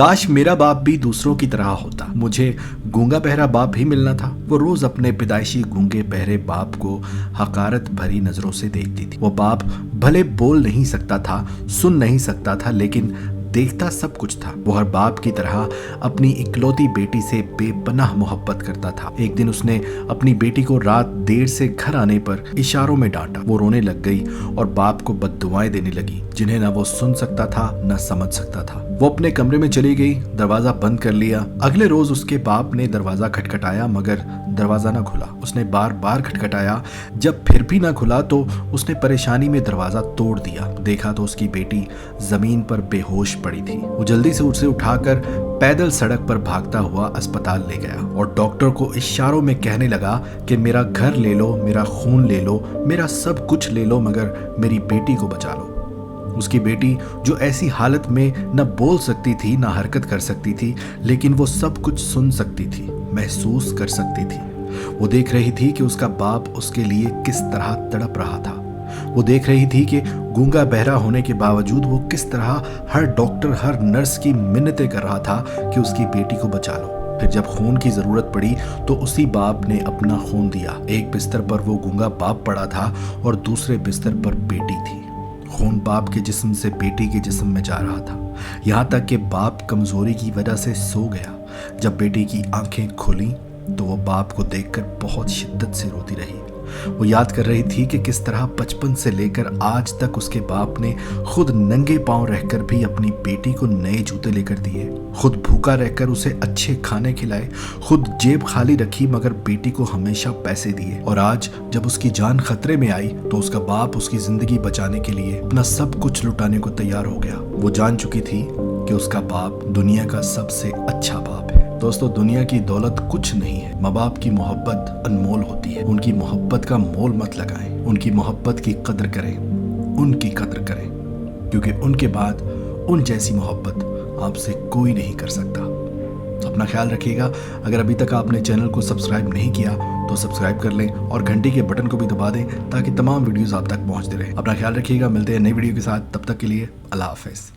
काश मेरा बाप भी दूसरों की तरह होता। मुझे गूंगा बहरा बाप ही मिलना था। वो रोज अपने पैदाइशी गूंगे बहरे बाप को हकारत भरी नजरों से देखती थी। वो बाप भले बोल नहीं सकता था, सुन नहीं सकता था, लेकिन देखता सब कुछ था। वो हर बाप की तरह अपनी इकलौती बेटी से बेपनाह मोहब्बत करता था। एक दिन उसने अपनी बेटी को रात देर से घर आने पर इशारों में डांटा। वो रोने लग गई और बाप को बद्दुआएं देने लगी, जिन्हें ना वो सुन सकता था न समझ सकता था। वो अपने कमरे में चली गई, दरवाजा बंद कर लिया। अगले रोज उसके बाप ने दरवाजा खटखटाया, मगर दरवाजा न खुला। उसने बार बार खटखटाया। जब फिर भी न खुला तो उसने परेशानी में दरवाजा तोड़ दिया। देखा तो उसकी बेटी जमीन पर बेहोश पड़ी थी। वो जल्दी से उसे उठाकर पैदल सड़क पर भागता हुआ अस्पताल ले गया और डॉक्टर को इशारों में कहने लगा कि मेरा घर ले लो, मेरा खून ले लो, मेरा सब कुछ ले लो, मगर मेरी बेटी को बचा लो। उसकी बेटी जो ऐसी हालत में न बोल सकती थी न हरकत कर सकती थी, लेकिन वो सब कुछ सुन सकती थी, महसूस कर सकती थी। वो देख रही थी कि उसका बाप उसके लिए किस तरह तड़प रहा था। वो देख रही थी कि गूंगा बहरा होने के बावजूद वो किस तरह हर डॉक्टर, हर नर्स की मिन्नतें कर रहा था कि उसकी बेटी को बचा लो। फिर जब खून की जरूरत पड़ी तो उसी बाप ने अपना खून दिया। एक बिस्तर पर वो गूंगा बाप पड़ा था और दूसरे बिस्तर पर बेटी थी। खून बाप के जिस्म से बेटी के जिस्म में जा रहा था, यहाँ तक कि बाप कमजोरी की वजह से सो गया। जब बेटी की आंखें खुली तो वो बाप को देखकर बहुत शिद्दत से रोती रही। वो याद कर रही थी कि किस तरह बचपन से लेकर आज तक उसके बाप ने खुद नंगे पांव रहकर भी अपनी बेटी को नए जूते लेकर दिए, खुद भूखा रहकर उसे अच्छे खाने खिलाए, खुद जेब खाली रखी मगर बेटी को हमेशा पैसे दिए। और आज जब उसकी जान खतरे में आई तो उसका बाप उसकी जिंदगी बचाने के लिए अपना सब कुछ लुटाने को तैयार हो गया। वो जान चुकी थी कि उसका बाप दुनिया का सबसे अच्छा बाप है। दोस्तों, दुनिया की दौलत कुछ नहीं है। माँ बाप की मोहब्बत अनमोल होती है। उनकी मोहब्बत का मोल मत लगाएं। उनकी मोहब्बत की कदर करें, उनकी कदर करें, क्योंकि उनके बाद उन जैसी मोहब्बत आपसे कोई नहीं कर सकता। तो अपना ख्याल रखिएगा। अगर अभी तक आपने चैनल को सब्सक्राइब नहीं किया तो सब्सक्राइब कर लें और घंटी के बटन को भी दबा दें ताकि तमाम वीडियोस आप तक पहुंचते रहें। अपना ख्याल रखिएगा। मिलते हैं नई वीडियो के साथ। तब तक के लिए अल्लाह हाफिज़।